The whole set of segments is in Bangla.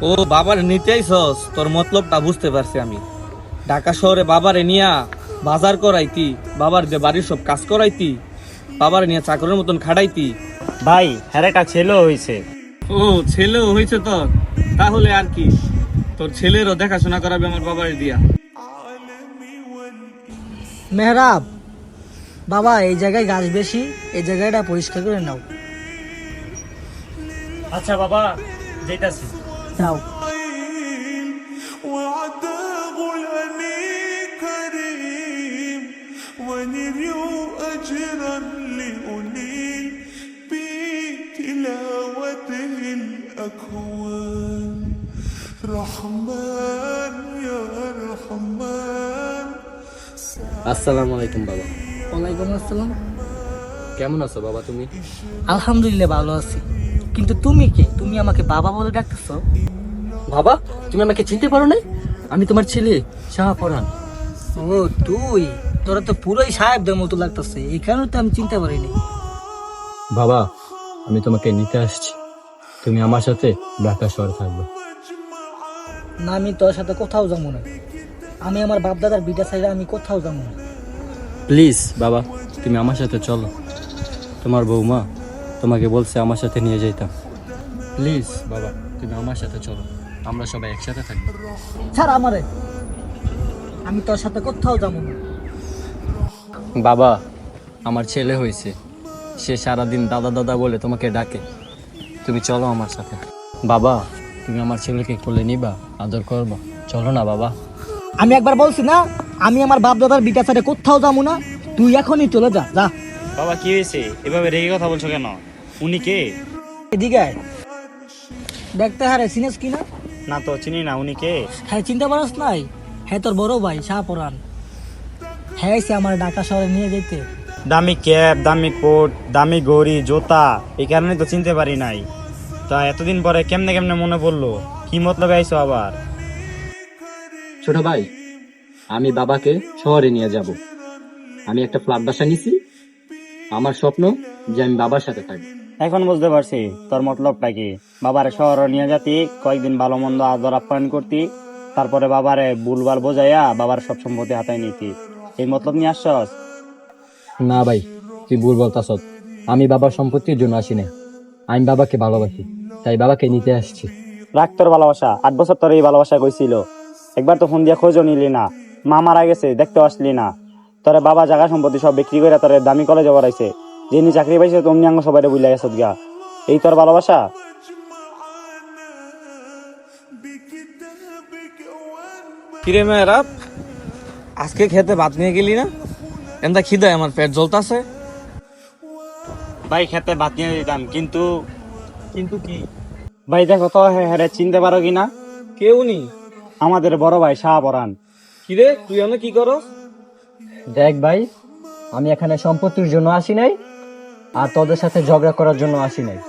ও বাবার নিতে আইছস, তোর মতলবটা বুঝতে পারছি আমি। ঢাকা শহরে বাবারে নিয়া বাজার করাইতি, বাবার যে বাড়ির সব কাজ করাইতি, বাবারে নিয়ে চাকরের মতন খাটাইতি। ভাই হ্যাঁ একটা ছেলেও হয়েছে। ও ছেলেও হয়েছে তোর? তাহলে আর কি, তোর ছেলেরও দেখাশোনা করাবে আমার বাবারে দিয়া। মেহরাব, বাবা এই জায়গায় গাছ বেশি, এই জায়গাটা পরিষ্কার করে নাও। আচ্ছা বাবা, যেটাছি। নাও। وعذاب الأنيق كريم ونريو أجرا لأنيل بتلاوته الأكوان رحمن يا رحمن আসসালামু আলাইকুম বাবা। ওয়ালাইকুম আসসালাম। কেমন আছো বাবা তুমি? আলহামদুলিল্লাহ ভালো আছি, কিন্তু তুমি কে? তুমি আমাকে বাবা বলে ডাকতেছো? বাবা তুমি আমাকে চিনতে পারো না? আমি তোমার ছেলে শাহপরান। ও তুই? তোরা তো পুরোই সাহেবদের মতো লাগতেছে, এই কারণে তো আমি চিনতে পারিনি। বাবা আমি তোমাকে নিতে আসছি, তুমি আমার সাথে ঢাকা শহরে থাকবে। না, আমি তোর সাথে কোথাও যাবো না। আমি আমার বাপ দাদার বিটা সাইডে আমি কোথাও যাবো না। প্লিজ বাবা তুমি আমার সাথে চলো, তোমার বৌমা তোমাকে বলছে আমার সাথে নিয়ে যেতাম। প্লিজ বাবা তুমি আমার সাথে চলো, আমরা সবাই একসাথে থাকবো। ছাড় আমারে, আমি তোর সাথে কোথাও যাবো না। বাবা আমার ছেলে হয়েছে, সে সারাদিন দাদা দাদা বলে তোমাকে ডাকে, তুমি চলো আমার সাথে। বাবা তুমি আমার ছেলেকে কোলে নিবা, আদর করবা, চলো না বাবা। আমি একবার বলছি না, আমি আমার বাপ দাদার বিটা সাইডে কোথাও যাবো না। তুই এখনই চলে যা, যা। বাবা কি হয়েছে, এভাবে রেগে কথা বলছো কেন? উনি কে? এদিকে আয়। দেখতে হারে চিনিস কিনা? না তো চিনি না, উনি কে? হ্যাঁ চিনতে পারস নাই? হ্যাঁ তোর বড় ভাই শাহপরান। হ্যাঁ এসে আমার ঢাকা শহরে নিয়ে যেতে। দামি ক্যাপ, দামি কোট, দামি ঘড়ি, জুতা, এই কারণে তো চিনতে পারি নাই। তা এতদিন পরে কেমনে কেমনে মনে পড়লো? কি মতলবে আইছো আবার? ছোট ভাই আমি বাবাকে শহরে নিয়ে যাব, আমি একটা ফ্ল্যাট বাসা নিছি, আমার স্বপ্ন যে আমি বাবার সাথে থাকবো। এখন বুঝতে পারছি তোর মতলবটা কি। বাবারে শহর নিয়ে যাতি, কয়েকদিন ভালো মন্দ আদর আপ্যায়ন করতি, তারপরে বাবারে ভুলভাল বোঝাইয়া বাবার সব সম্পত্তি হাতায় নিতি, এই মতলব নিয়ে আসছস? না ভাই তুই ভুল বলতাস, আমি বাবার সম্পত্তির জন্য আসি না, আমি বাবাকে ভালোবাসি, তাই বাবাকে নিতে আসছি। রাখ তোর ভালোবাসা, 8 বছর তোর এই ভালোবাসা কইছিল। একবার তো ফোন দিয়া খোঁজও নিলি না, মা মারা গেছে দেখতেও আসলি না। তোরে বাবা জায়গা সম্পত্তি সব বিক্রি করে তোরে দামি কলেজে পড়াইছে, যেমনি চাকরি পাইছে তুমি আঙ্গ সবাই বুঝলে গেছত গা। এই তোর ভালোবাসা? কিরে মেয়েরা, আজকে খেতে ভাত নিয়ে গেলি না? এমদা খিদায় আমার পেট জ্বলতাছে। ভাই খেতে ভাত নিয়ে দিতাম, কিন্তু কিন্তু কি ভাই দেখো তো, হ্যাঁ চিনতে পারো কিনা? কেউ নি? আমাদের বড় ভাই শাহপরান। কিরে তুই এনে কি করস? দেখ ভাই আমি এখানে সম্পত্তির জন্য আসি নাই, আর তোদের সাথে ঝগড়া করার জন্য আসি নাই,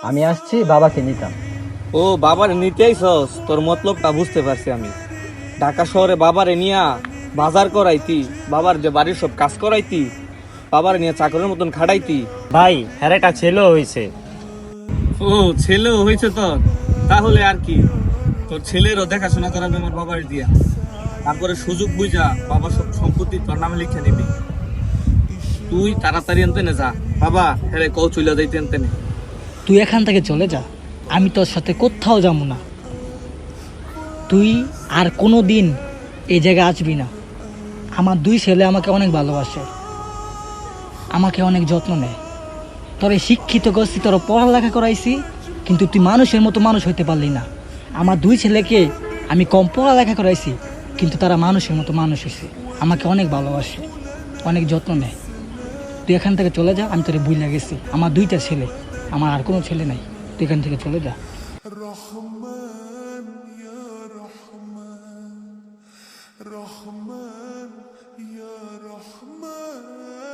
আমি আসছি বাবাকে নিতাম। ও বাবার নিতে আইছস, তোর মতলবটা বুঝতে পারছি আমি। ঢাকা শহরে বাবারে নিয়া বাজার করাইতি, বাবার যে বাড়ির সব কাজ করাইতি, বাবারে নিয়ে চাকরের মতন খাটাইতি। ভাই হ্যাঁ একটা ছেলেও হয়েছে। ও ছেলেও হয়েছে তোর? তাহলে আর কি, তোর ছেলেরও দেখাশোনা করাবে আমার বাবার দিয়া। তারপরে সুযোগ বুঝা বাবার সব সম্পত্তি তোর নামে লিখে নিবি। তুই তাড়াতাড়ি আনতে নে যা, বাবা হ্যাঁ কও চলে যাইতে আনতে নে। তুই এখান থেকে চলে যা, আমি তোর সাথে কোথাও যাবো না। তুই আর কোনো দিন এই জায়গায় আসবি না। আমার দুই ছেলে আমাকে অনেক ভালোবাসে, আমাকে অনেক যত্ন নেয়। তোরে শিক্ষিত করছি, তোর পড়ালেখা করাইছি, কিন্তু তুই মানুষের মতো মানুষ হইতে পারলি না। আমার দুই ছেলেকে আমি কম পড়ালেখা করাইছি, কিন্তু তারা মানুষের মতো মানুষ হয়েছে, আমাকে অনেক ভালোবাসে, অনেক যত্ন নেয়। তুই এখান থেকে চলে যা, আমি তোরে বুঝলা গেছি। আমার দুইটা ছেলে, আমার আর কোনো ছেলে নাই। তুই এখান থেকে চলে যা। رحمن يا رحمن رحمن يا رحمن